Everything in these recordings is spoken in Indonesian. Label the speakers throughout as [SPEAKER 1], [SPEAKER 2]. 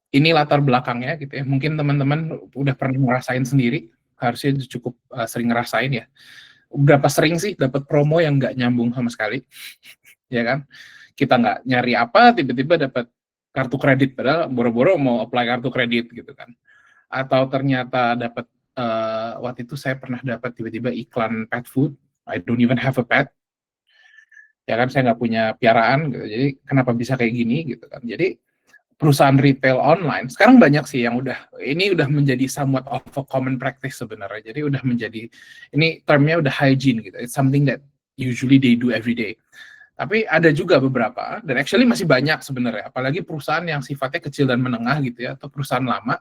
[SPEAKER 1] ini latar belakangnya gitu ya. Mungkin teman-teman udah pernah ngerasain sendiri, harusnya cukup sering ngerasain ya. Berapa sering sih dapat promo yang nggak nyambung sama sekali, ya kan? Kita nggak nyari apa, tiba-tiba dapat kartu kredit, padahal boro-boro mau apply kartu kredit gitu kan. Atau ternyata dapat, waktu itu saya pernah dapat tiba-tiba iklan pet food, I don't even have a pet, ya kan, saya nggak punya piaraan gitu, jadi kenapa bisa kayak gini gitu kan. Jadi perusahaan retail online sekarang banyak sih yang ini udah menjadi somewhat of a common practice sebenarnya. Jadi udah menjadi, ini termnya udah hygiene gitu. It's something that usually they do every day. Tapi ada juga beberapa, dan actually masih banyak sebenarnya, apalagi perusahaan yang sifatnya kecil dan menengah gitu ya, atau perusahaan lama,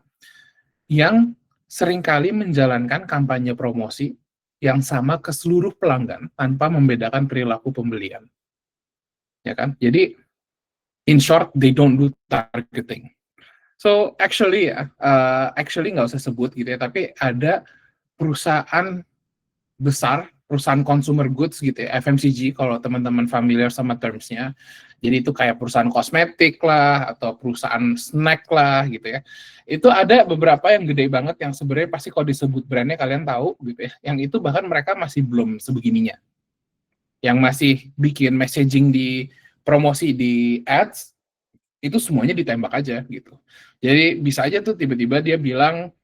[SPEAKER 1] yang seringkali menjalankan kampanye promosi yang sama ke seluruh pelanggan tanpa membedakan perilaku pembelian. Ya kan? Jadi, in short, they don't do targeting. So actually ya, actually nggak usah sebut gitu ya, tapi ada perusahaan besar, perusahaan consumer goods gitu ya, FMCG kalau teman-teman familiar sama terms-nya. Jadi itu kayak perusahaan kosmetik lah, atau perusahaan snack lah gitu ya. Itu ada beberapa yang gede banget yang sebenarnya pasti kalau disebut brandnya kalian tahu gitu ya. Yang itu bahkan mereka masih belum sebegininya. Yang masih bikin messaging di promosi di ads, itu semuanya ditembak aja gitu. Jadi bisa aja tuh tiba-tiba dia bilang,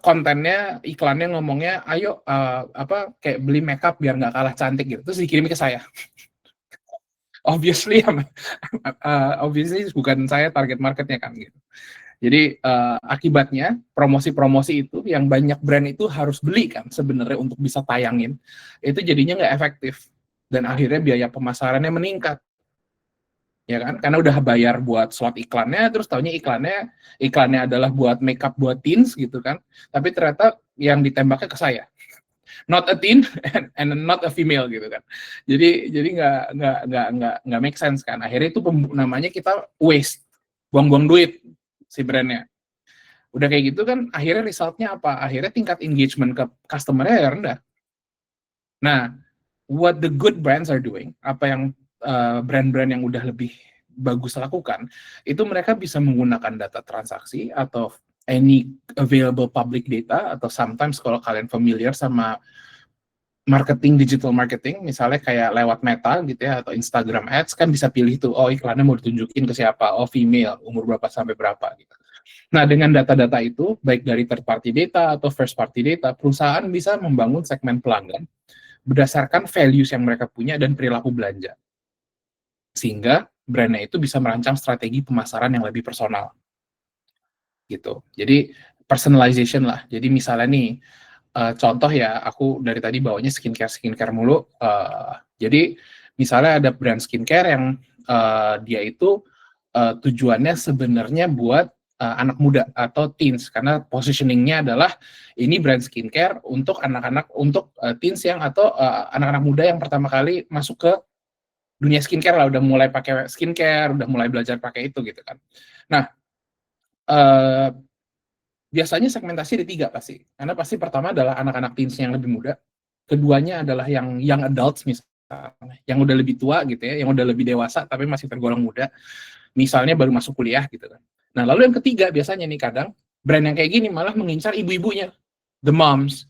[SPEAKER 1] kontennya, iklannya ngomongnya, ayo kayak beli makeup biar nggak kalah cantik gitu, terus dikirim ke saya. Obviously, obviously bukan saya target marketnya kan gitu. Jadi akibatnya promosi-promosi itu yang banyak brand itu harus beli kan sebenarnya untuk bisa tayangin, itu jadinya nggak efektif dan akhirnya biaya pemasarannya meningkat. Ya kan, karena udah bayar buat slot iklannya, terus taunya iklannya adalah buat makeup buat teens gitu kan, tapi ternyata yang ditembaknya ke saya, not a teen and not a female gitu kan. Jadi nggak make sense kan. Akhirnya itu namanya kita waste, buang-buang duit si brandnya. Udah kayak gitu kan, akhirnya resultnya apa? Akhirnya tingkat engagement ke customer-nya ya rendah. Nah, what the good brands are doing, apa yang brand-brand yang udah lebih bagus lakukan, itu mereka bisa menggunakan data transaksi atau any available public data, atau sometimes kalau kalian familiar sama digital marketing, misalnya kayak lewat Meta gitu ya, atau Instagram Ads, kan bisa pilih tuh, oh iklannya mau ditunjukin ke siapa, oh female, umur berapa sampai berapa gitu. Nah, dengan data-data itu, baik dari third party data atau first party data, perusahaan bisa membangun segmen pelanggan berdasarkan values yang mereka punya dan perilaku belanja. Sehingga brandnya itu bisa merancang strategi pemasaran yang lebih personal. Gitu. Jadi personalization lah. Jadi misalnya nih, contoh ya, aku dari tadi bawanya skincare mulu. Jadi misalnya ada brand skincare yang dia itu tujuannya sebenarnya buat anak muda atau teens, karena positioningnya adalah ini brand skincare untuk anak-anak, untuk teens yang atau anak-anak muda yang pertama kali masuk ke dunia skincare lah, udah mulai pakai skincare, udah mulai belajar pakai itu gitu kan. Nah, biasanya segmentasi ada 3 pasti, karena pasti pertama adalah anak-anak teens yang lebih muda, keduanya adalah yang young adults misalnya, yang udah lebih tua gitu ya, yang udah lebih dewasa tapi masih tergolong muda, misalnya baru masuk kuliah gitu kan. Nah, lalu yang ketiga biasanya nih, kadang brand yang kayak gini malah mengincar ibu-ibunya, the moms,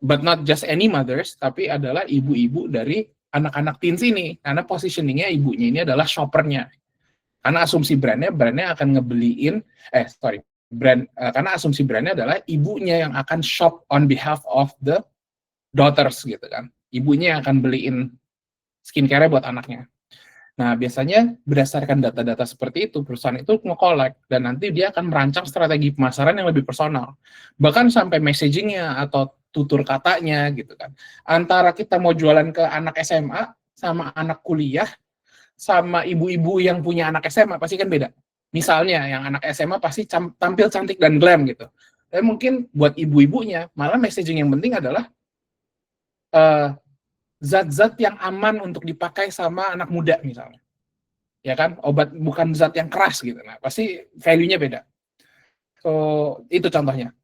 [SPEAKER 1] but not just any mothers, tapi adalah ibu-ibu dari anak-anak teens ini, karena positioningnya ibunya ini adalah shoppernya. Karena asumsi brandnya akan ngebeliin, karena asumsi brandnya adalah ibunya yang akan shop on behalf of the daughters gitu kan. Ibunya yang akan beliin skincare buat anaknya. Nah, biasanya berdasarkan data-data seperti itu, perusahaan itu nge-collect, dan nanti dia akan merancang strategi pemasaran yang lebih personal. Bahkan sampai messaging-nya atau tutur katanya gitu kan. Antara kita mau jualan ke anak SMA, sama anak kuliah, sama ibu-ibu yang punya anak SMA, pasti kan beda. Misalnya, yang anak SMA pasti tampil cantik dan glam gitu. Tapi mungkin buat ibu-ibunya, malah messaging yang penting adalah zat-zat yang aman untuk dipakai sama anak muda misalnya. Ya kan, obat bukan zat yang keras gitu. Nah, pasti value-nya beda. So, itu contohnya.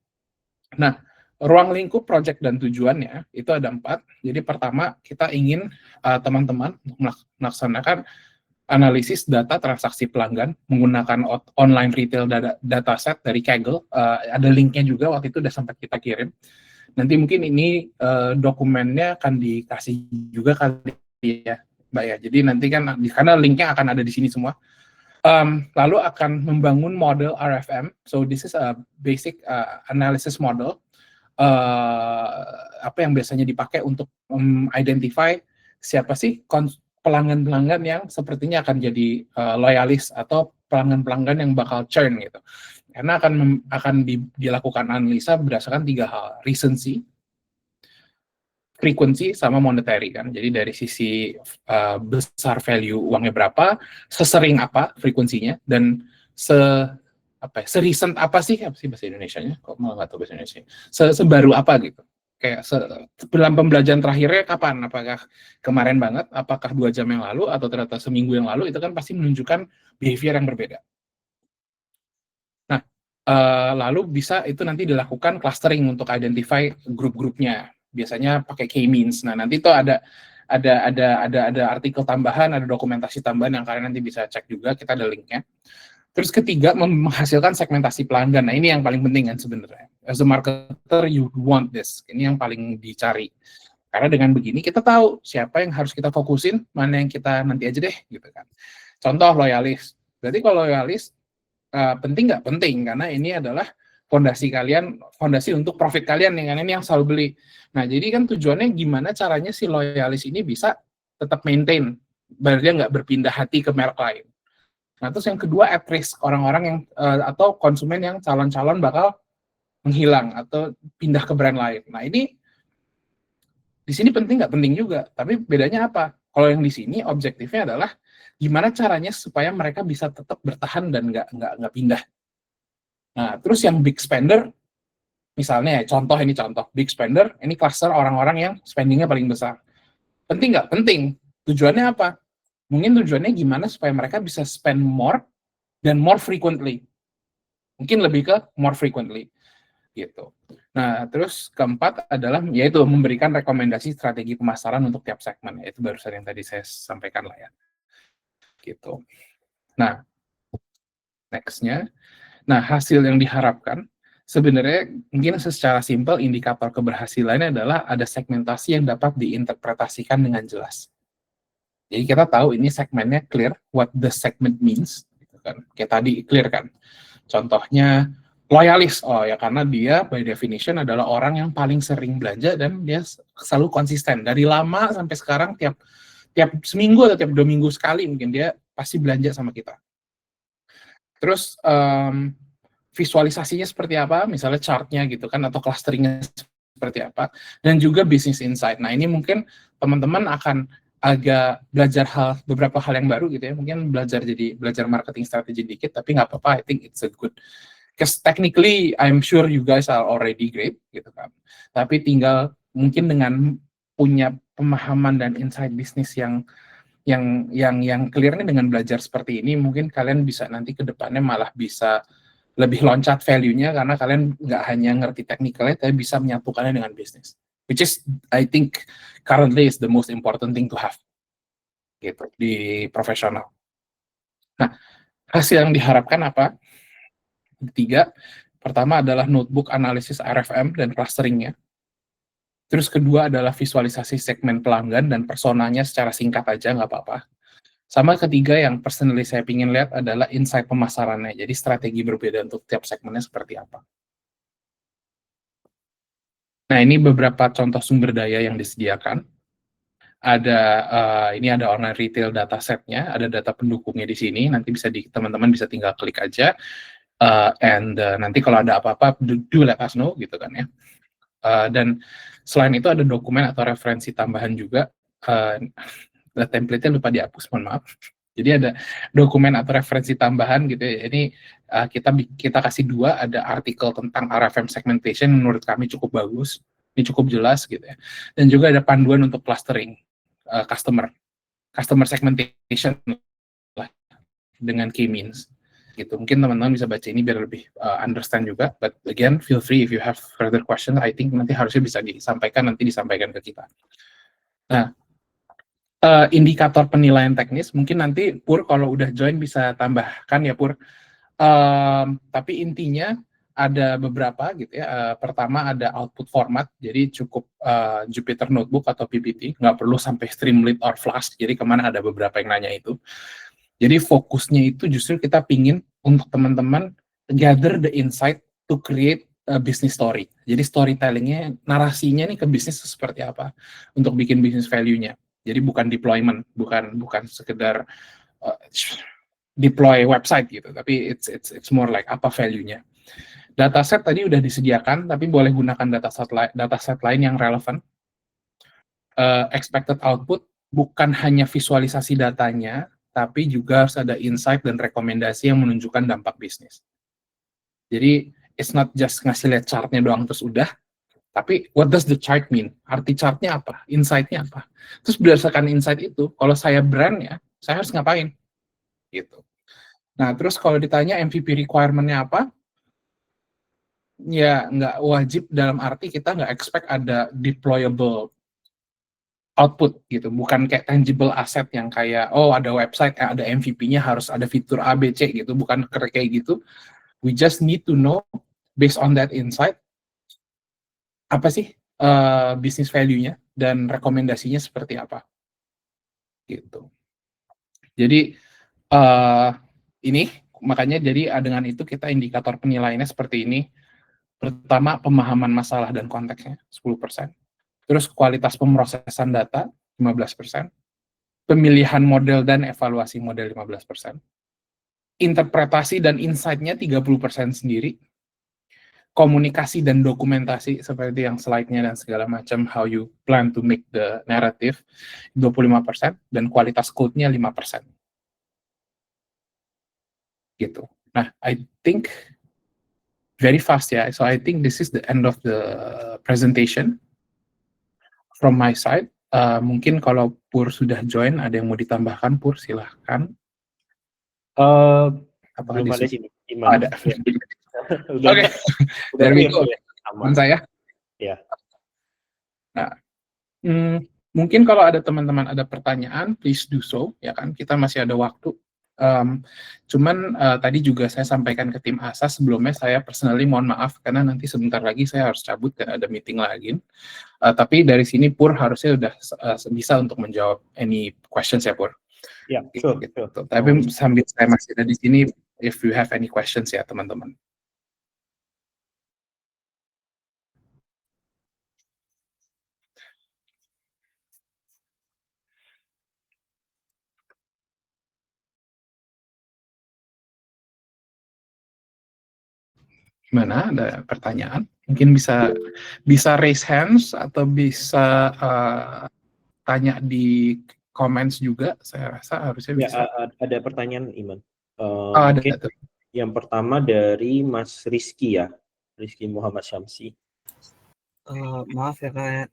[SPEAKER 1] Nah, ruang lingkup project dan tujuannya itu ada 4. Jadi pertama, kita ingin teman-teman melaksanakan analisis data transaksi pelanggan menggunakan online retail dataset dari Kaggle. Ada linknya juga, waktu itu udah sempat kita kirim. Nanti mungkin ini dokumennya akan dikasih juga kali ya, Mbak ya. Jadi nanti kan karena linknya akan ada di sini semua. Lalu akan membangun model RFM. So this is a basic analysis model. Apa yang biasanya dipakai untuk identify siapa sih pelanggan-pelanggan yang sepertinya akan jadi loyalis atau pelanggan-pelanggan yang bakal churn gitu. Karena akan dilakukan analisa berdasarkan 3 hal, recency, frequency, sama monetary kan. Jadi dari sisi besar value uangnya berapa, sesering apa frekuensinya, dan se-recent apa sih bahasa Indonesianya? Kok malah nggak tahu bahasa Indonesia. Sebaru apa gitu. Kayak dalam pembelajaran terakhirnya kapan? Apakah kemarin banget? Apakah 2 jam yang lalu? Atau ternyata seminggu yang lalu? Itu kan pasti menunjukkan behavior yang berbeda. Nah, lalu bisa itu nanti dilakukan clustering untuk identify grup-grupnya. Biasanya pakai K-means. Nah, nanti itu ada artikel tambahan, ada dokumentasi tambahan yang kalian nanti bisa cek juga. Kita ada linknya. Terus ketiga, menghasilkan segmentasi pelanggan. Nah, ini yang paling penting kan sebenarnya. As a marketer, you want this. Ini yang paling dicari. Karena dengan begini kita tahu siapa yang harus kita fokusin, mana yang kita nanti aja deh, gitu kan. Contoh loyalis. Berarti kalau loyalis penting nggak? Penting, karena ini adalah fondasi kalian, fondasi untuk profit kalian yang ini yang selalu beli. Nah, jadi kan tujuannya gimana caranya si loyalis ini bisa tetap maintain, biar dia nggak berpindah hati ke merek lain. Nah, terus yang kedua, at risk, orang-orang yang atau konsumen yang calon-calon bakal menghilang atau pindah ke brand lain. Nah, ini di sini penting nggak? Penting juga. Tapi bedanya apa? Kalau yang di sini objektifnya adalah gimana caranya supaya mereka bisa tetap bertahan dan nggak pindah. Nah, terus yang big spender, misalnya contoh big spender, ini cluster orang-orang yang spendingnya paling besar. Penting nggak? Penting. Tujuannya apa? Mungkin tujuannya gimana supaya mereka bisa spend more dan more frequently. Mungkin lebih ke more frequently gitu. Nah, terus keempat adalah yaitu memberikan rekomendasi strategi pemasaran untuk tiap segmen. Itu barusan yang tadi saya sampaikan lah ya. Gitu. Nah, next-nya. Nah, hasil yang diharapkan sebenarnya mungkin secara simpel indikator keberhasilannya adalah ada segmentasi yang dapat diinterpretasikan dengan jelas. Jadi kita tahu ini segmennya clear, what the segment means, gitu kan. Kayak tadi clear kan. Contohnya loyalis, oh ya karena dia by definition adalah orang yang paling sering belanja dan dia selalu konsisten dari lama sampai sekarang tiap seminggu atau tiap 2 minggu sekali mungkin dia pasti belanja sama kita. Terus visualisasinya seperti apa, misalnya chartnya gitu kan atau clusteringnya seperti apa, dan juga business insight. Nah ini mungkin teman-teman akan agak belajar beberapa hal yang baru gitu ya, mungkin belajar marketing strategi dikit, tapi nggak apa-apa, I think it's a good, because technically I'm sure you guys are already great gitu kan, tapi tinggal mungkin dengan punya pemahaman dan insight bisnis yang clear nih dengan belajar seperti ini, mungkin kalian bisa nanti ke depannya malah bisa lebih loncat value-nya karena kalian nggak hanya ngerti technical-nya, tapi bisa menyatukannya dengan bisnis. Which is, I think, currently is the most important thing to have gitu di profesional. Nah, hasil yang diharapkan apa? 3, pertama adalah notebook analisis RFM dan clusteringnya. Terus kedua adalah visualisasi segmen pelanggan dan personanya secara singkat aja, nggak apa-apa. Sama ketiga yang personally saya ingin lihat adalah insight pemasarannya, jadi strategi berbeda untuk tiap segmennya seperti apa. Nah, ini beberapa contoh sumber daya yang disediakan. Ini ada online retail datasetnya, ada data pendukungnya di sini, nanti bisa teman-teman bisa tinggal klik aja, nanti kalau ada apa-apa, do let us know, gitu kan ya. Dan selain itu ada dokumen atau referensi tambahan juga, template-nya lupa dihapus, mohon maaf. Jadi ada dokumen atau referensi tambahan gitu ya. Ini kita kasih 2, ada artikel tentang RFM segmentation menurut kami cukup bagus, ini cukup jelas gitu ya. Dan juga ada panduan untuk clustering customer segmentation lah dengan key means gitu. Mungkin teman-teman bisa baca ini biar lebih understand juga. But again, feel free if you have further question. I think nanti harusnya bisa disampaikan ke kita. Nah, Indikator penilaian teknis, mungkin nanti Pur kalau udah join bisa tambahkan ya Pur. Tapi intinya ada beberapa gitu ya. Pertama ada output format, jadi cukup Jupyter Notebook atau PPT, nggak perlu sampai Streamlit or Flash, jadi kemana ada beberapa yang nanya itu. Jadi fokusnya itu justru kita pingin untuk teman-teman gather the insight to create a business story. Jadi storytellingnya, narasinya nih ke bisnis seperti apa untuk bikin business value-nya. Jadi bukan deployment, bukan sekedar deploy website gitu, tapi it's more like apa value-nya. Dataset tadi udah disediakan, tapi boleh gunakan dataset lain yang relevan. Expected output bukan hanya visualisasi datanya, tapi juga harus ada insight dan rekomendasi yang menunjukkan dampak bisnis. Jadi it's not just ngasih lihat chartnya doang terus udah, tapi what does the chart mean? Arti chartnya apa? Insight-nya apa? Terus berdasarkan insight itu, kalau saya brand ya, saya harus ngapain? Gitu. Nah, terus kalau ditanya MVP requirement-nya apa? Ya, nggak wajib dalam arti kita nggak expect ada deployable output gitu. Bukan kayak tangible asset yang kayak, oh ada website, ada MVP-nya harus ada fitur A, B, C gitu. Bukan kayak gitu. We just need to know, based on that insight, apa sih business value-nya dan rekomendasinya seperti apa gitu. Jadi ini makanya jadi dengan itu kita indikator penilaiannya seperti ini. Pertama pemahaman masalah dan konteksnya 10%. Terus kualitas pemrosesan data 15%. Pemilihan model dan evaluasi model 15%. Interpretasi dan insight-nya 30% sendiri. Komunikasi dan dokumentasi seperti yang slide-nya dan segala macam, how you plan to make the narrative 25%, dan kualitas code-nya 5%. Gitu. Nah, I think very fast ya. So I think this is the end of the presentation from my side. Mungkin kalau Pur sudah join, ada yang mau ditambahkan, Pur silahkan.
[SPEAKER 2] Belum ada sini.
[SPEAKER 1] Ada. Oke, dari itu teman saya.
[SPEAKER 2] Ya.
[SPEAKER 1] Nah, mungkin kalau ada teman-teman ada pertanyaan, please do so, ya kan? Kita masih ada waktu. Cuman tadi juga saya sampaikan ke tim ASA sebelumnya, saya personally mohon maaf karena nanti sebentar lagi saya harus cabut dan ada meeting lagi. Tapi dari sini Pur harusnya udah bisa untuk menjawab any questions ya Pur.
[SPEAKER 2] Ya, sure.
[SPEAKER 1] Gitu. Tapi sambil saya masih ada di sini, if you have any questions ya teman-teman. Gimana? Ada pertanyaan? Mungkin bisa raise hands atau bisa tanya di comments juga. Saya rasa harusnya bisa.
[SPEAKER 2] Ada pertanyaan, Iman.
[SPEAKER 1] Ada.
[SPEAKER 2] Yang pertama dari Mas Rizky ya, Rizky Muhammad Syamsi.
[SPEAKER 3] Maaf ya Kak,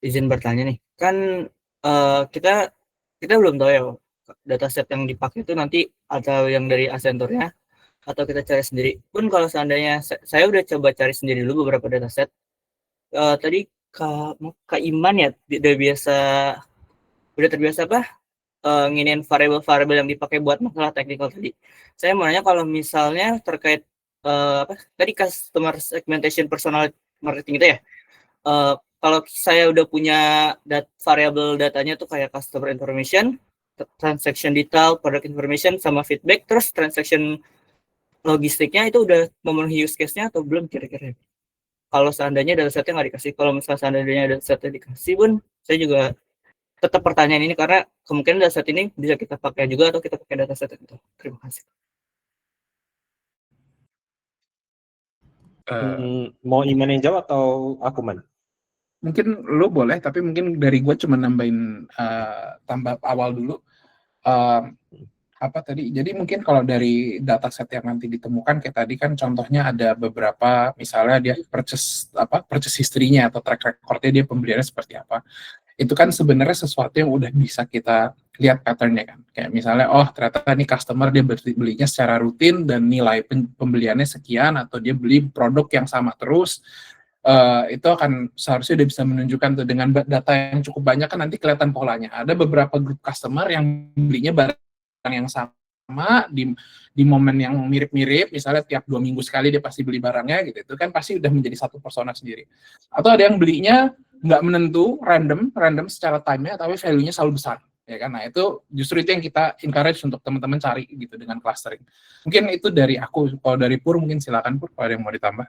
[SPEAKER 3] izin bertanya nih. Kan kita belum tahu ya dataset yang dipakai itu nanti atau yang dari Accenture-nya atau kita cari sendiri. Pun kalau seandainya saya udah coba cari sendiri dulu beberapa dataset. Tadi Kak Iman ya udah terbiasa nginin variabel-variabel yang dipakai buat masalah teknikal tadi. Saya mau nanya kalau misalnya terkait tadi customer segmentation personal marketing itu ya. Kalau saya udah punya variabel datanya tuh kayak customer information, transaction detail, product information, sama feedback, terus transaction logistiknya itu udah memenuhi use case-nya atau belum kira-kira? Kalau seandainya datasetnya nggak dikasih, kalau misalnya seandainya datasetnya dikasih pun, saya juga tetap pertanyaan ini karena kemungkinan dataset ini bisa kita pakai juga atau kita pakai dataset itu. Terima kasih.
[SPEAKER 2] Mau Iman yang jawab atau aku, Man?
[SPEAKER 1] Mungkin lo boleh, tapi mungkin dari gue cuma nambahin tambah awal dulu. Apa tadi? Jadi mungkin kalau dari dataset yang nanti ditemukan kayak tadi kan contohnya ada beberapa, misalnya dia purchase history-nya atau track record-nya dia pembeliannya seperti apa. Itu kan sebenarnya sesuatu yang udah bisa kita lihat pattern-nya kan. Kayak misalnya, oh ternyata nih customer dia belinya secara rutin dan nilai pembeliannya sekian, atau dia beli produk yang sama terus, itu akan seharusnya udah bisa menunjukkan tuh dengan data yang cukup banyak kan nanti kelihatan polanya. Ada beberapa grup customer yang belinya barang yang sama di momen yang mirip-mirip, misalnya tiap 2 minggu sekali dia pasti beli barangnya gitu, itu kan pasti udah menjadi satu persona sendiri. Atau ada yang belinya nggak menentu, random secara time-nya, tapi value-nya selalu besar, ya kan? Nah itu justru itu yang kita encourage untuk teman-teman cari gitu dengan clustering. Mungkin itu dari aku. Kalau dari Pur mungkin silakan Pur kalau ada yang mau ditambah.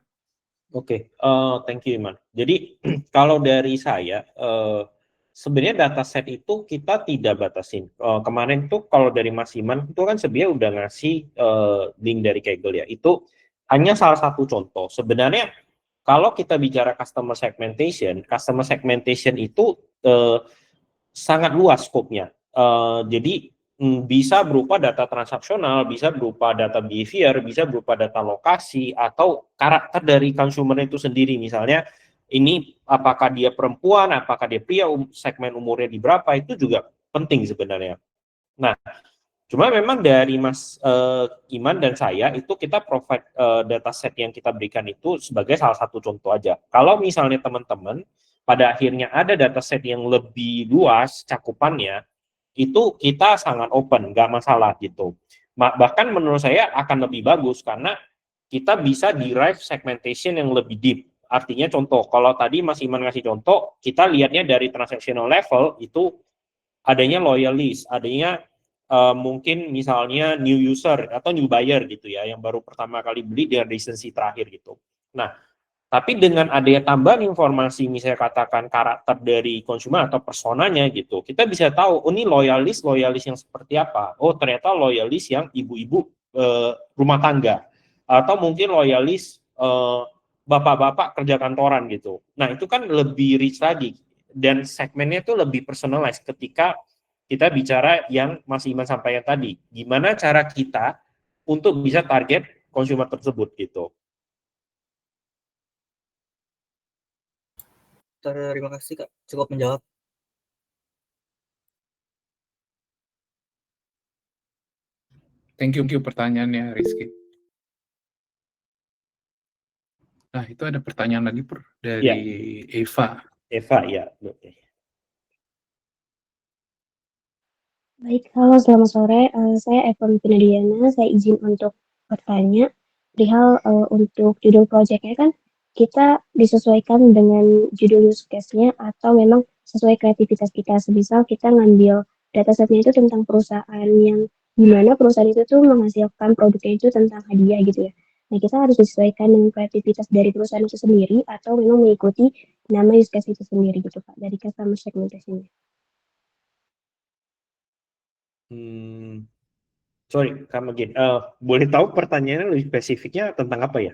[SPEAKER 2] Oke, thank you Iman. Jadi kalau dari saya, sebenarnya dataset itu kita tidak batasin. Kemarin tuh kalau dari Mas Iman itu kan sebenarnya udah ngasih link dari Kaggle ya. Itu hanya salah satu contoh. Sebenarnya kalau kita bicara customer segmentation itu sangat luas skopnya. Jadi bisa berupa data transaksional, bisa berupa data behavior, bisa berupa data lokasi, atau karakter dari consumer itu sendiri. Misalnya, ini apakah dia perempuan, apakah dia pria, segmen umurnya di berapa, itu juga penting sebenarnya. Nah, cuma memang dari Mas Iman dan saya, itu kita provide dataset yang kita berikan itu sebagai salah satu contoh aja. Kalau misalnya teman-teman, pada akhirnya ada dataset yang lebih luas cakupannya, itu kita sangat open, nggak masalah gitu. Bahkan menurut saya akan lebih bagus karena kita bisa derive segmentation yang lebih deep. Artinya contoh, kalau tadi Mas Iman ngasih contoh, kita lihatnya dari transactional level itu adanya loyal list, adanya mungkin misalnya new user atau new buyer gitu ya, yang baru pertama kali beli dengan recency terakhir gitu. Nah, tapi dengan adanya tambahan informasi, misalnya katakan karakter dari konsumen atau personanya gitu, kita bisa tahu, oh ini loyalis yang seperti apa. Oh ternyata loyalis yang ibu-ibu rumah tangga. Atau mungkin loyalis bapak-bapak kerja kantoran gitu. Nah itu kan lebih rich lagi. Dan segmennya itu lebih personalized ketika kita bicara yang Mas Iman sampaikan tadi. Gimana cara kita untuk bisa target konsumer tersebut gitu.
[SPEAKER 3] Terima kasih Kak, cukup menjawab.
[SPEAKER 1] Thank you pertanyaannya Rizky. Nah itu ada pertanyaan lagi Pur dari Eva.
[SPEAKER 2] Eva ya. Oke.
[SPEAKER 4] Baik, halo selamat sore. Saya Eva Pinadiana. Saya izin untuk bertanya perihal untuk judul proyeknya kan kita disesuaikan dengan judul use case-nya atau memang sesuai kreativitas kita. Semisal kita ngambil datasetnya itu tentang perusahaan yang dimana perusahaan itu tuh menghasilkan produknya itu tentang hadiah gitu ya. Nah kita harus disesuaikan dengan kreativitas dari perusahaan itu sendiri atau memang mengikuti nama use case itu sendiri gitu Pak dari customer segmentation-nya.
[SPEAKER 2] Sorry, come again. Boleh tahu pertanyaannya lebih spesifiknya tentang apa ya?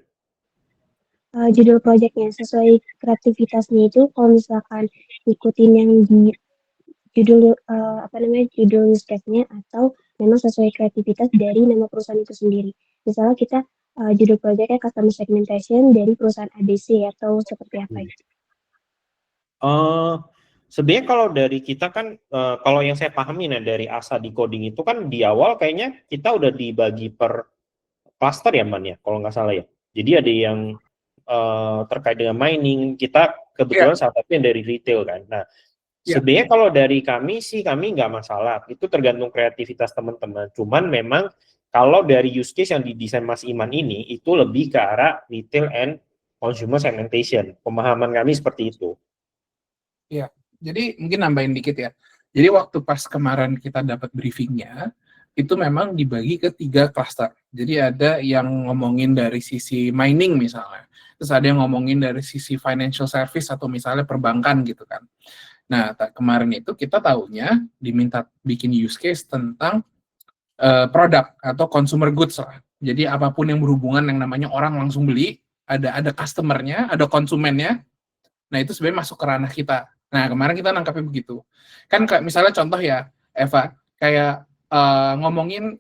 [SPEAKER 4] Judul proyeknya sesuai kreativitasnya itu kalau misalkan ikutin yang di judul judul use case-nya atau memang sesuai kreativitas dari nama perusahaan itu sendiri. Misalnya kita judul proyeknya customer segmentation dari perusahaan ABC atau seperti apa itu?
[SPEAKER 2] Sebenarnya kalau dari kita kan, kalau yang saya pahami nih dari ASA di coding itu kan di awal kayaknya kita udah dibagi per cluster ya Man ya, kalau nggak salah ya. Jadi ada yang terkait dengan mining, kita kebetulan salah satu yang dari retail kan. Nah, sebenarnya kalau dari kami sih, kami nggak masalah. Itu tergantung kreativitas teman-teman. Cuman memang kalau dari use case yang didesain Mas Iman ini, itu lebih ke arah retail and consumer segmentation. Pemahaman kami seperti itu.
[SPEAKER 1] Iya, jadi mungkin nambahin dikit ya. Jadi waktu pas kemarin kita dapat briefingnya, itu memang dibagi ke 3 cluster. Jadi ada yang ngomongin dari sisi mining misalnya, terus ada yang ngomongin dari sisi financial service atau misalnya perbankan gitu kan. Nah, kemarin itu kita tahunya diminta bikin use case tentang produk atau consumer goods lah. Jadi apapun yang berhubungan yang namanya orang langsung beli, ada customer-nya, ada konsumennya. Nah, itu sebenarnya masuk ke ranah kita. Nah, kemarin kita nangkapnya begitu. Kan misalnya contoh ya, Eva, kayak ngomongin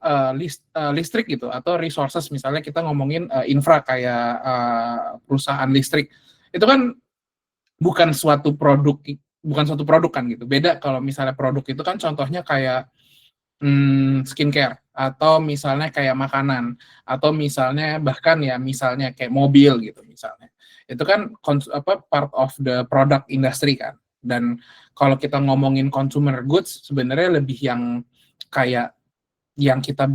[SPEAKER 1] listrik gitu, atau resources, misalnya kita ngomongin infra kayak perusahaan listrik. Itu kan bukan suatu produk kan gitu. Beda kalau misalnya produk itu kan contohnya kayak skincare, atau misalnya kayak makanan, atau misalnya bahkan ya misalnya kayak mobil gitu misalnya. Itu kan part of the product industry kan. Dan kalau kita ngomongin consumer goods sebenarnya lebih yang kayak yang kita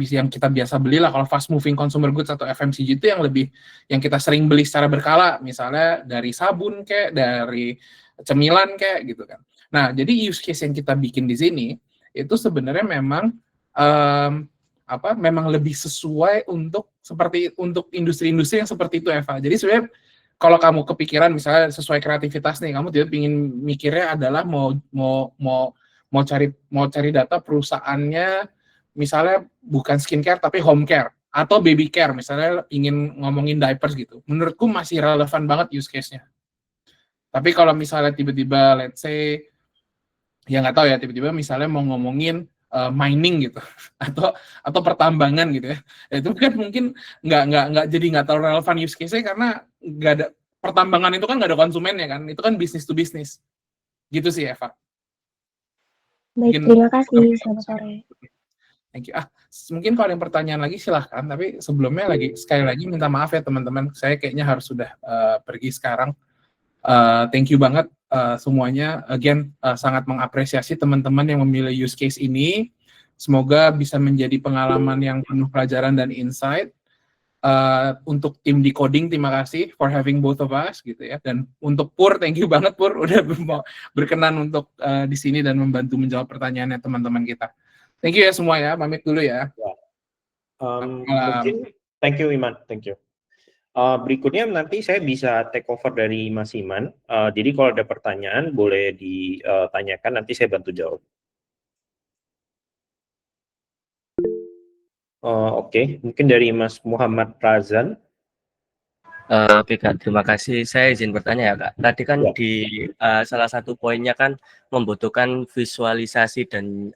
[SPEAKER 1] biasa beli lah. Kalau fast moving consumer goods atau FMCG itu yang kita sering beli secara berkala, misalnya dari sabun kayak, dari cemilan kayak gitu kan. Nah, jadi use case yang kita bikin di sini itu sebenarnya memang memang lebih sesuai untuk industri-industri yang seperti itu, Eva. Jadi sebenarnya kalau kamu kepikiran misalnya sesuai kreativitas nih, kamu tidak ingin mikirnya adalah mau cari data perusahaannya misalnya bukan skincare tapi home care atau baby care, misalnya ingin ngomongin diapers gitu. Menurutku masih relevan banget use case-nya. Tapi kalau misalnya tiba-tiba let's say ya nggak tahu ya, tiba-tiba misalnya mau ngomongin mining gitu atau pertambangan gitu ya, itu kan mungkin nggak terlalu relevan use case-nya karena nggak ada pertambangan, itu kan nggak ada konsumennya kan, itu kan business to business gitu sih Eva.
[SPEAKER 4] Baik, terima kasih. Selamat sore.
[SPEAKER 1] Thank you. Mungkin kalau ada yang pertanyaan lagi silahkan, tapi sebelumnya sekali lagi minta maaf ya teman-teman, saya kayaknya harus sudah pergi sekarang. Thank you banget semuanya. Again, sangat mengapresiasi teman-teman yang memilih use case ini. Semoga bisa menjadi pengalaman yang penuh pelajaran dan insight. Untuk tim Decoding, terima kasih for having both of us gitu ya. Dan untuk Pur, thank you banget Pur udah berkenan untuk di sini dan membantu menjawab pertanyaannya teman-teman kita. Thank you ya semua ya. Pamit dulu ya.
[SPEAKER 2] Mungkin thank you Iman, thank you. Berikutnya nanti saya bisa take over dari Mas Iman. Jadi kalau ada pertanyaan boleh ditanyakan, nanti saya bantu jawab. Oke, mungkin dari Mas Muhammad Razan.
[SPEAKER 5] Oke Kak, terima kasih. Saya izin bertanya ya Kak. Tadi kan
[SPEAKER 2] Ya.
[SPEAKER 5] di salah satu poinnya kan membutuhkan visualisasi dan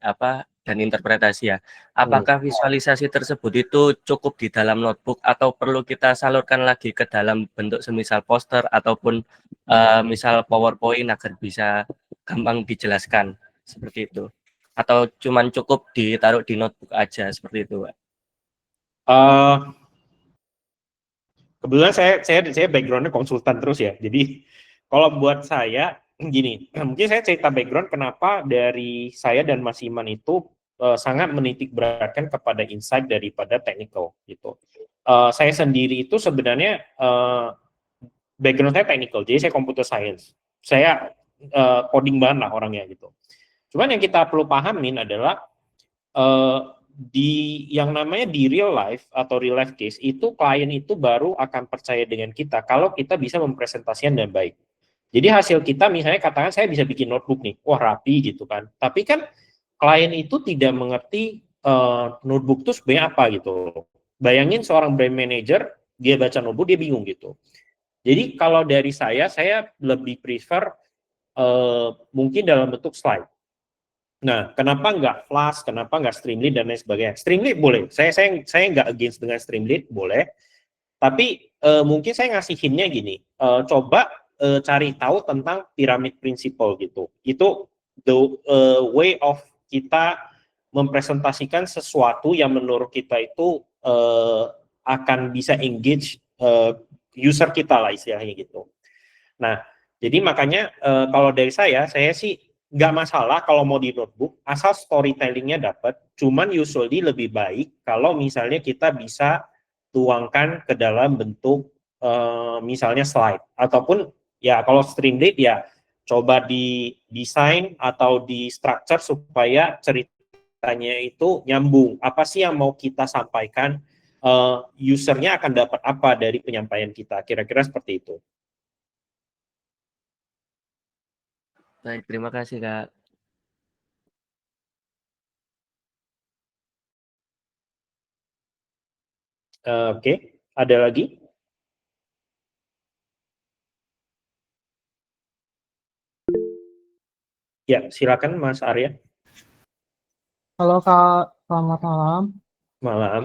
[SPEAKER 5] interpretasi ya. Apakah visualisasi tersebut itu cukup di dalam notebook atau perlu kita salurkan lagi ke dalam bentuk semisal poster ataupun misal PowerPoint agar bisa gampang dijelaskan seperti itu? Atau cuman cukup ditaruh di notebook aja seperti itu, Pak?
[SPEAKER 2] Kebetulan saya background-nya konsultan terus ya. Jadi kalau buat saya gini, mungkin saya cerita background kenapa dari saya dan Mas Iman itu sangat menitik beratkan kepada insight daripada technical gitu. Saya sendiri itu sebenarnya background saya technical, jadi saya computer science. Saya coding banget lah orangnya gitu. Cuman yang kita perlu pahamin adalah yang namanya di real life atau real life case itu klien itu baru akan percaya dengan kita kalau kita bisa mempresentasikan dengan baik. Jadi hasil kita misalnya katakan saya bisa bikin notebook nih, wah rapi gitu kan. Tapi kan klien itu tidak mengerti notebook itu sebenarnya apa gitu. Bayangin seorang brand manager dia baca notebook dia bingung gitu. Jadi kalau dari saya lebih prefer mungkin dalam bentuk slide. Nah, kenapa nggak Flash, kenapa nggak Streamlit dan lain sebagainya? Streamlit boleh, saya nggak against dengan Streamlit, boleh. Tapi mungkin saya ngasih hint-nya gini, coba cari tahu tentang pyramid principle gitu. Itu the way of kita mempresentasikan sesuatu yang menurut kita itu akan bisa engage user kita lah istilahnya gitu. Nah, jadi makanya kalau dari saya sih nggak masalah kalau mau di notebook, asal storytellingnya dapat. Cuman usually lebih baik kalau misalnya kita bisa tuangkan ke dalam bentuk misalnya slide. Ataupun ya kalau Streamlit ya coba di desain atau di structure supaya ceritanya itu nyambung. Apa sih yang mau kita sampaikan, usernya akan dapat apa dari penyampaian kita. Kira-kira seperti itu.
[SPEAKER 5] Baik, terima kasih Kak.
[SPEAKER 2] Oke, ada lagi? Ya, silakan Mas Arya.
[SPEAKER 6] Halo Kak, selamat malam.
[SPEAKER 2] Malam.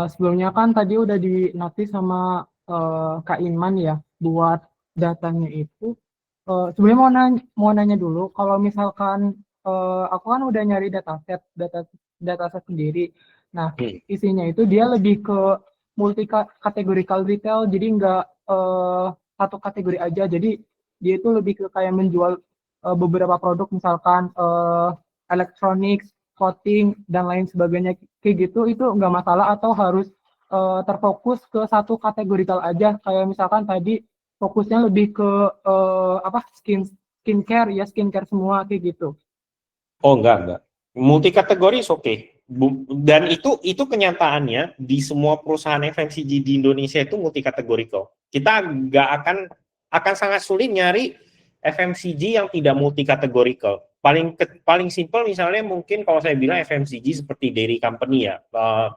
[SPEAKER 6] Sebelumnya kan tadi udah di-notice sama Kak Iman ya, buat datanya itu. Sebenarnya mau nanya dulu, kalau misalkan aku kan udah nyari dataset sendiri. Nah, isinya itu dia lebih ke multi kategorikal retail, jadi nggak satu kategori aja. Jadi dia itu lebih ke kayak menjual beberapa produk, misalkan elektronik, clothing dan lain sebagainya kayak gitu. Itu nggak masalah, atau harus terfokus ke satu kategorikal aja. Kayak misalkan tadi fokusnya lebih ke skincare ya, skincare semua kayak gitu.
[SPEAKER 2] Oh enggak. Multi kategori is oke. Dan itu kenyataannya di semua perusahaan FMCG di Indonesia itu multi kategori kok. Kita nggak akan sangat sulit nyari FMCG yang tidak multi kategori kok. Paling simpel misalnya mungkin kalau saya bilang FMCG seperti dairy company ya.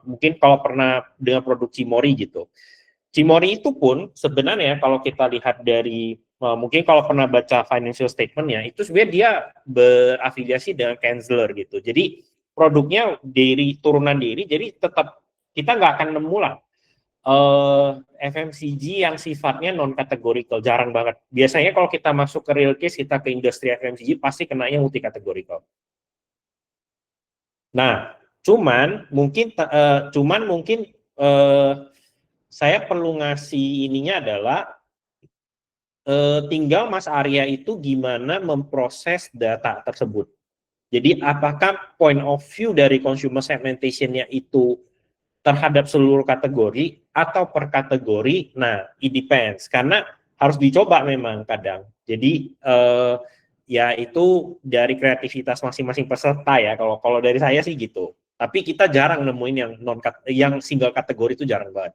[SPEAKER 2] Mungkin kalau pernah dengan produk Cimory gitu. Cimory itu pun sebenarnya kalau kita lihat dari mungkin kalau pernah baca financial statement-nya, itu sebenarnya dia berafiliasi dengan Kenzler gitu. Jadi produknya turunan dairy, jadi tetap kita nggak akan nemu lah FMCG yang sifatnya non kategorikal, jarang banget. Biasanya kalau kita masuk ke real case, kita ke industri FMCG pasti kenanya multi kategorikal. Nah, cuman mungkin saya perlu ngasih ininya adalah tinggal Mas Arya itu gimana memproses data tersebut. Jadi apakah point of view dari consumer segmentation-nya itu terhadap seluruh kategori atau per kategori? Nah, it depends. Karena harus dicoba memang kadang. Jadi ya itu dari kreativitas masing-masing peserta ya. Kalau dari saya sih gitu. Tapi kita jarang nemuin yang single kategori itu jarang banget.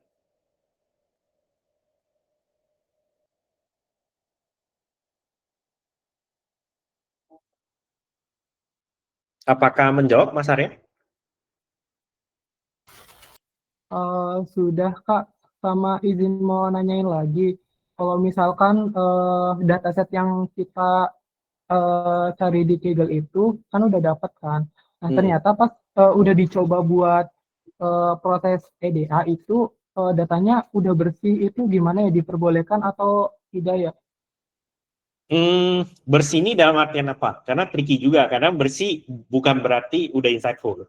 [SPEAKER 2] Apakah menjawab, Mas Arya?
[SPEAKER 6] Sudah Kak, sama izin mau nanyain lagi, kalau misalkan dataset yang kita cari di Kaggle itu kan udah dapat kan, nah ternyata pas udah dicoba buat proses EDA itu datanya udah bersih, itu gimana ya, diperbolehkan atau tidak ya?
[SPEAKER 2] Bersih ini dalam artian apa? Karena tricky juga, karena bersih bukan berarti udah insightful.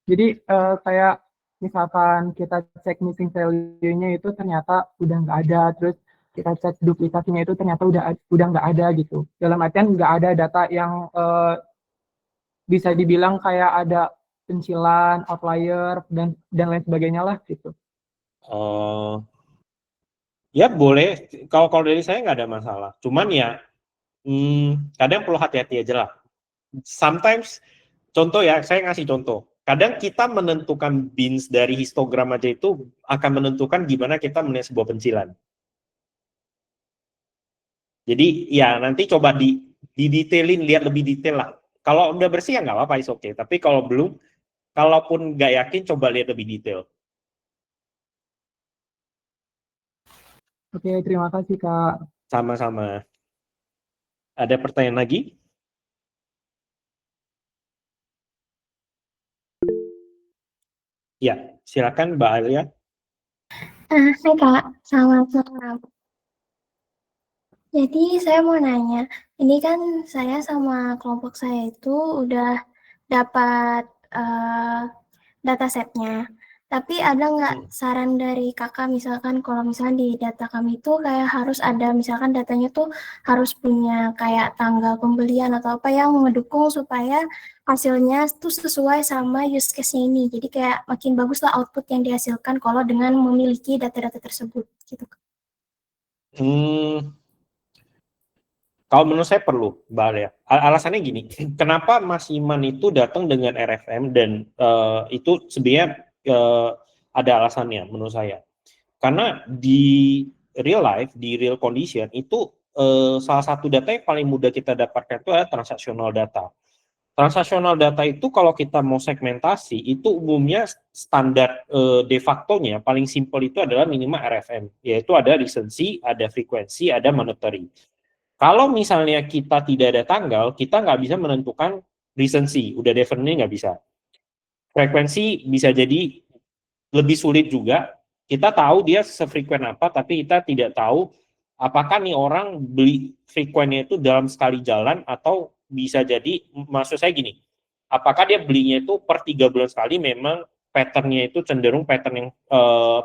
[SPEAKER 6] Jadi kayak misalkan kita cek missing value-nya itu ternyata udah nggak ada, terus kita cek duplikasinya itu ternyata udah nggak ada gitu. Dalam artian nggak ada data yang bisa dibilang kayak ada pencilan, outlier dan lain sebagainya lah gitu.
[SPEAKER 2] Ya boleh, kalau dari saya nggak ada masalah. Cuman ya kadang perlu hati-hati aja lah. Sometimes, contoh ya, saya ngasih contoh. Kadang kita menentukan bins dari histogram aja itu akan menentukan gimana kita menilai sebuah pencilan. Jadi ya nanti coba didetailin, lihat lebih detail lah. Kalau udah bersih ya nggak apa-apa, is oke. Tapi kalau belum, kalaupun nggak yakin, coba lihat lebih detail.
[SPEAKER 6] Oke, terima kasih Kak.
[SPEAKER 2] Sama-sama. Ada pertanyaan lagi? Ya, silakan Mbak Alia.
[SPEAKER 7] Hai Kak, selamat malam. Jadi saya mau nanya, ini kan saya sama kelompok saya itu udah dapat datasetnya. Tapi ada nggak saran dari kakak, misalkan kalau misalnya di data kami itu kayak harus ada, misalkan datanya tuh harus punya kayak tanggal pembelian atau apa yang mendukung supaya hasilnya tuh sesuai sama use case-nya ini. Jadi kayak makin bagus lah output yang dihasilkan kalau dengan memiliki data-data tersebut gitu.
[SPEAKER 2] Kalau menurut saya perlu, Mbak Alia. Alasannya gini, kenapa Mas Iman itu datang dengan RFM dan itu sebenarnya ada alasannya menurut saya. Karena di real life, di real condition itu salah satu data yang paling mudah kita dapatkan itu adalah transaksional data. Transaksional data itu kalau kita mau segmentasi itu umumnya standar de facto-nya paling simpel itu adalah minimal RFM, yaitu ada recency, ada frekuensi, ada monetary. Kalau misalnya kita tidak ada tanggal, kita nggak bisa menentukan recency, udah definitely nggak bisa. Frekuensi bisa jadi lebih sulit juga. Kita tahu dia sefrekuen apa, tapi kita tidak tahu apakah nih orang beli frekuennya itu dalam sekali jalan atau bisa jadi, maksud saya gini, apakah dia belinya itu per 3 bulan sekali memang pattern-nya itu cenderung pattern yang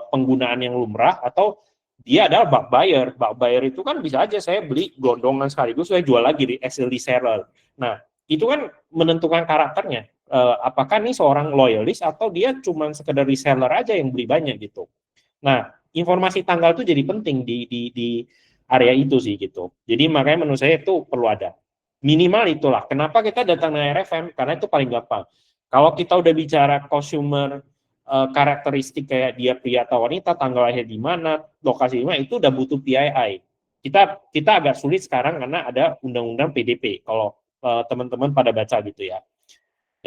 [SPEAKER 2] penggunaan yang lumrah, atau dia adalah bulk buyer. Bulk buyer itu kan bisa aja saya beli gondongan sekaligus, saya jual lagi di SLD seller. Nah, itu kan menentukan karakternya. Apakah nih seorang loyalis atau dia cuma sekedar reseller aja yang beli banyak gitu. Nah, informasi tanggal itu jadi penting di area itu sih gitu. Jadi makanya menurut saya itu perlu ada. Minimal itulah. Kenapa kita datang ke RFM? Karena itu paling gampang. Kalau kita udah bicara consumer karakteristik kayak dia pria atau wanita, tanggal lahir di mana, lokasi di mana, itu udah butuh PII. Kita agak sulit sekarang karena ada undang-undang PDP. Kalau teman-teman pada baca gitu ya.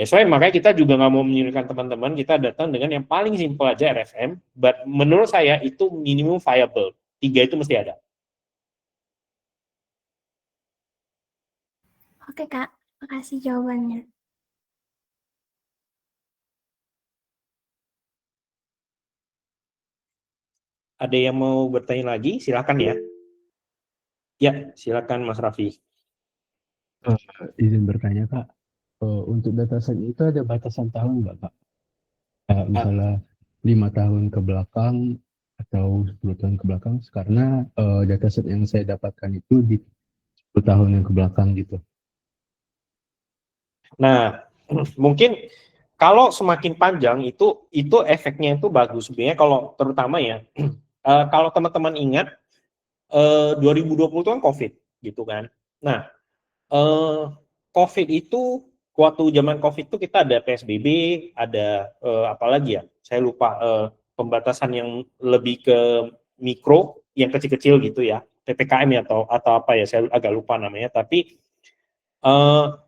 [SPEAKER 2] Soalnya makanya kita juga nggak mau menyulitkan teman-teman, kita datang dengan yang paling simpel aja RFM, but menurut saya itu minimum viable. 3 itu mesti ada.
[SPEAKER 7] Oke Kak, makasih jawabannya.
[SPEAKER 2] Ada yang mau bertanya lagi? Silakan ya. Ya, silakan Mas Raffi.
[SPEAKER 8] Izin bertanya Kak, untuk dataset itu ada batasan tahun nggak Kak? Misalnya 5 tahun ke belakang atau 10 tahun ke belakang, karena dataset yang saya dapatkan itu di 10 tahun yang ke belakang gitu.
[SPEAKER 2] Nah, mungkin kalau semakin panjang itu efeknya itu bagus sebenarnya, kalau terutama ya kalau teman-teman ingat 2020 itu kan COVID gitu kan. Nah, COVID itu waktu zaman COVID itu kita ada PSBB, ada apa lagi ya? Saya lupa, pembatasan yang lebih ke mikro, yang kecil-kecil gitu ya, PPKM ya atau apa ya, saya agak lupa namanya. Tapi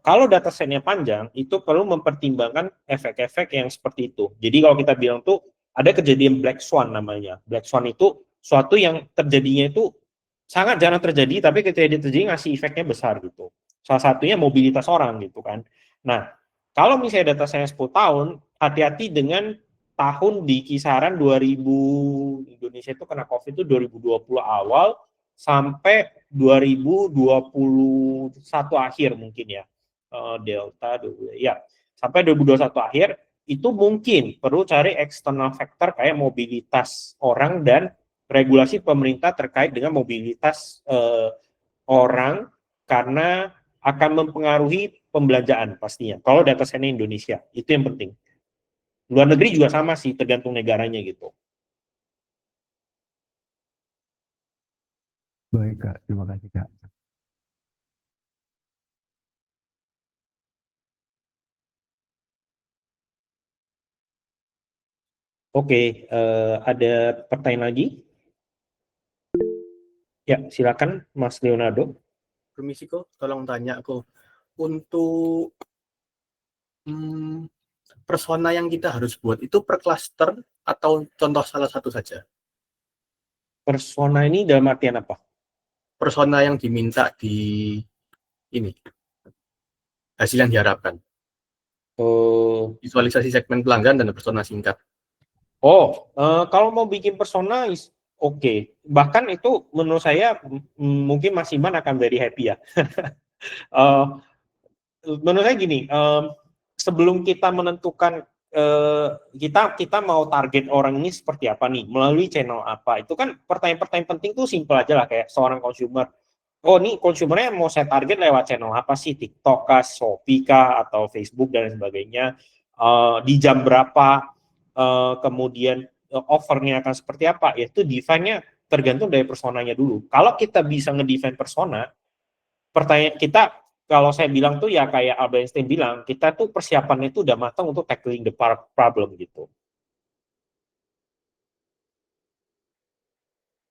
[SPEAKER 2] kalau datasetnya panjang, itu perlu mempertimbangkan efek-efek yang seperti itu. Jadi kalau kita bilang tuh ada kejadian Black Swan namanya. Black Swan itu suatu yang terjadinya itu sangat jarang terjadi, tapi ketika dia terjadi ngasih efeknya besar gitu. Salah satunya mobilitas orang gitu kan. Nah, kalau misalnya data saya 10 tahun, hati-hati dengan tahun di kisaran 2000, Indonesia itu kena COVID itu 2020 awal sampai 2021 akhir mungkin ya. Delta, ya. Sampai 2021 akhir, itu mungkin perlu cari external factor kayak mobilitas orang dan regulasi pemerintah terkait dengan mobilitas orang, karena akan mempengaruhi pembelanjaan pastinya. Kalau data setnya Indonesia, itu yang penting. Luar negeri juga sama sih, tergantung negaranya gitu.
[SPEAKER 8] Baik Kak, terima kasih Kak.
[SPEAKER 2] Oke, ada pertanyaan lagi? Ya, silakan Mas Leonardo.
[SPEAKER 9] Permisi kok, tolong tanya kok. Untuk persona yang kita harus buat itu per cluster atau contoh salah satu saja?
[SPEAKER 2] Persona ini dalam artian apa?
[SPEAKER 9] Persona yang diminta di ini, hasil yang diharapkan. Visualisasi segmen pelanggan dan persona singkat.
[SPEAKER 2] Kalau mau bikin persona, oke. Bahkan itu menurut saya mungkin Mas Iman akan very happy ya. Menurut saya gini, sebelum kita menentukan kita mau target orang ini seperti apa nih, melalui channel apa, itu kan pertanyaan-pertanyaan penting tuh simpel aja lah, kayak seorang consumer. Oh, nih konsumernya mau saya target lewat channel apa sih? TikTok kah, Shopee kah, atau Facebook dan sebagainya. Di jam berapa, kemudian offernya akan seperti apa? Itu define-nya tergantung dari personanya dulu. Kalau kita bisa ngedefine persona, pertanyaan kita, kalau saya bilang tuh ya kayak Albert Einstein bilang, kita tuh persiapannya itu udah matang untuk tackling the problem gitu.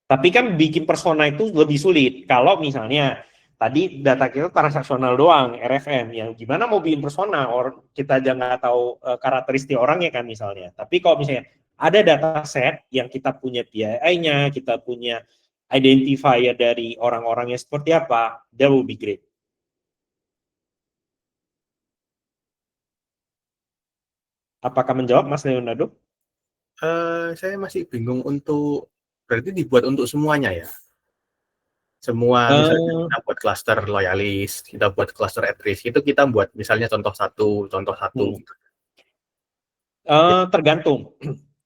[SPEAKER 2] Tapi kan bikin persona itu lebih sulit. Kalau misalnya tadi data kita transaksional doang, RFM, yang gimana mau bikin persona, orang kita aja nggak tahu karakteristik orangnya kan misalnya. Tapi kalau misalnya ada data set yang kita punya PII-nya, kita punya identifier dari orang-orangnya seperti apa, that will be great. Apakah menjawab Mas Leonardo?
[SPEAKER 9] Saya masih bingung untuk, berarti dibuat untuk semuanya ya? Semua, misalnya kita buat cluster loyalis, kita buat cluster at risk, itu kita buat misalnya contoh satu gitu.
[SPEAKER 2] Tergantung.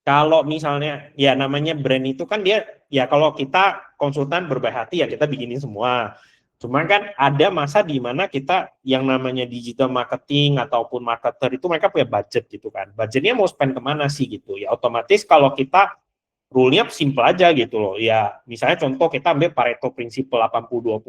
[SPEAKER 2] Kalau misalnya ya namanya brand itu kan dia ya kalau kita konsultan berbaik hati ya kita bikinin semua. Cuman kan ada masa di mana kita yang namanya digital marketing ataupun marketer itu mereka punya budget gitu kan. Budgetnya mau spend kemana sih gitu. Ya otomatis kalau kita rule-nya simple aja gitu loh. Ya misalnya contoh kita ambil Pareto Principle 80-20.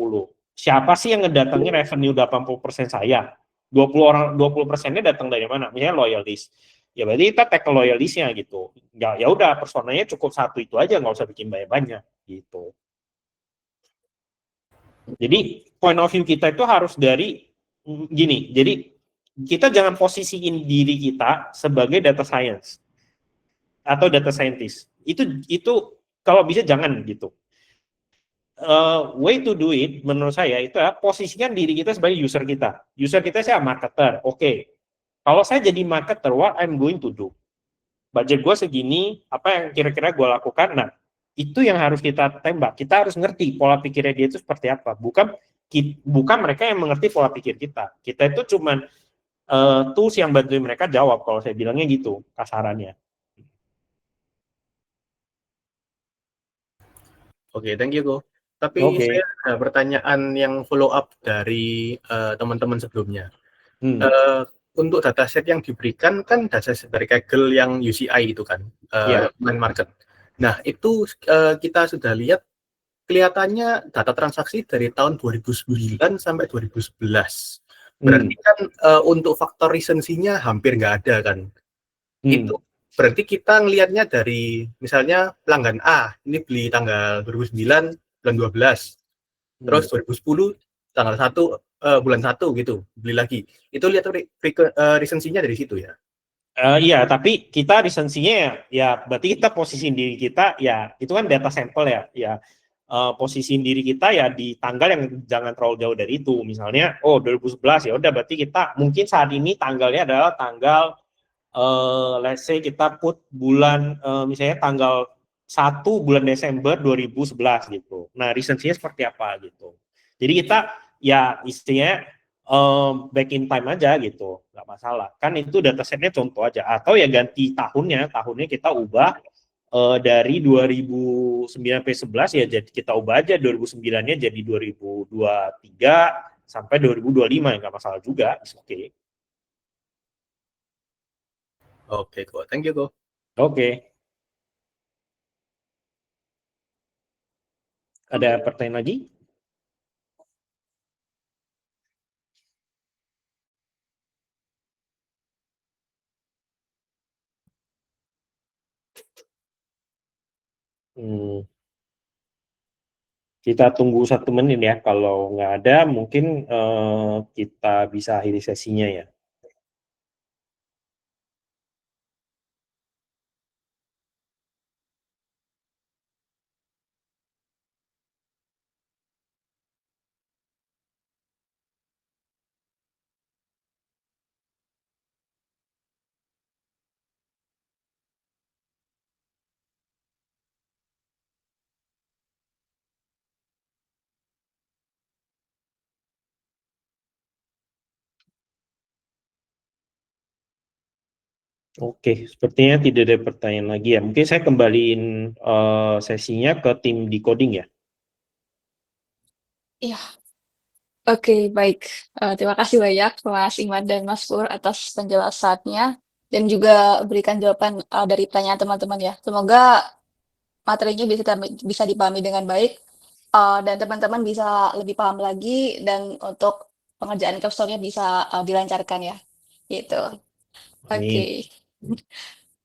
[SPEAKER 2] Siapa sih yang ngedatangin revenue 80% saya? 20%-nya datang dari mana? Misalnya loyalist. Ya berarti kita tackle loyalistnya gitu. Ya udah personanya cukup satu itu aja, nggak usah bikin banyak-banyak gitu. Jadi point of view kita itu harus dari gini. Jadi kita jangan posisiin diri kita sebagai data science atau data scientist. Itu kalau bisa jangan gitu. Way to do it menurut saya itu ya posisikan diri kita sebagai user kita. User kita saya marketer. Oke. Kalau saya jadi marketer, what I'm going to do? Budget gue segini, apa yang kira-kira gue lakukan? Nah, itu yang harus kita tembak. Kita harus ngerti pola pikirnya dia itu seperti apa. Bukan mereka yang mengerti pola pikir kita. Kita itu cuman tools yang bantuin mereka jawab. Kalau saya bilangnya gitu, kasarannya.
[SPEAKER 9] Oke, thank you, Go. Tapi saya ada pertanyaan yang follow up dari teman-teman sebelumnya. Untuk dataset yang diberikan kan dataset dari Kaggle yang UCI itu kan, main market. Nah, itu kita sudah lihat kelihatannya data transaksi dari tahun 2009 sampai 2011. Berarti kan untuk faktor recency-nya hampir nggak ada kan. Itu berarti kita ngelihatnya dari misalnya pelanggan A, ini beli tanggal 2009 bulan 12. Terus 2010 tanggal 1 bulan 1 gitu, beli lagi. Itu lihat recency-nya dari situ ya.
[SPEAKER 2] Iya, tapi kita recency-nya ya berarti kita posisiin diri kita ya itu kan data sampel ya posisiin diri kita ya di tanggal yang jangan terlalu jauh dari itu. Misalnya 2011 ya udah berarti kita mungkin saat ini tanggalnya adalah tanggal let's say kita put bulan misalnya tanggal 1 bulan Desember 2011 gitu. Nah, recency-nya seperti apa gitu. Jadi kita ya istilahnya back in time aja gitu, nggak masalah. Kan itu datasetnya contoh aja. Atau ya ganti tahunnya kita ubah dari 2009 sampai 11 ya jadi kita ubah aja 2009-nya jadi 2023 sampai 2025 ya nggak masalah juga. Oke.
[SPEAKER 9] Oke, Go. Thank you, Go.
[SPEAKER 2] Oke. Ada pertanyaan lagi? Kita tunggu 1 menit ya. Kalau nggak ada, mungkin kita bisa akhiri sesinya ya. Oke, sepertinya tidak ada pertanyaan lagi ya. Mungkin saya kembaliin sesinya ke tim decoding ya.
[SPEAKER 10] Iya. Oke, baik. Terima kasih banyak Mas Iman dan Mas Pur atas penjelasannya dan juga berikan jawaban dari pertanyaan teman-teman ya. Semoga materinya bisa dipahami dengan baik dan teman-teman bisa lebih paham lagi dan untuk pengerjaan capstone-nya bisa dilancarkan ya. Gitu. Oke.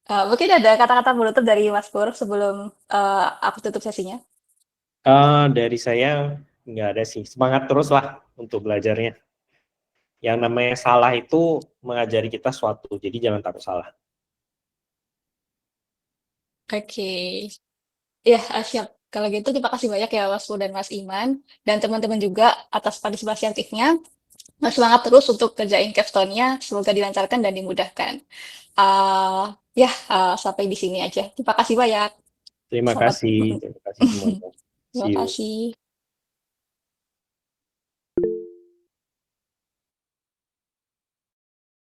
[SPEAKER 10] Mungkin ada kata-kata penutup dari Mas Pur sebelum aku tutup sesinya.
[SPEAKER 2] Dari saya nggak ada sih. Semangat terus lah untuk belajarnya. Yang namanya salah itu mengajari kita suatu, jadi jangan takut salah.
[SPEAKER 10] Oke. Ya, siap. Kalau gitu terima kasih banyak ya Mas Pur dan Mas Iman dan teman-teman juga atas partisipasi aktifnya. Semangat terus untuk kerjain capstone-nya, semoga dilancarkan dan dimudahkan. Sampai di sini aja. Terima kasih banyak.
[SPEAKER 2] Terima kasih semuanya.
[SPEAKER 10] Terima kasih.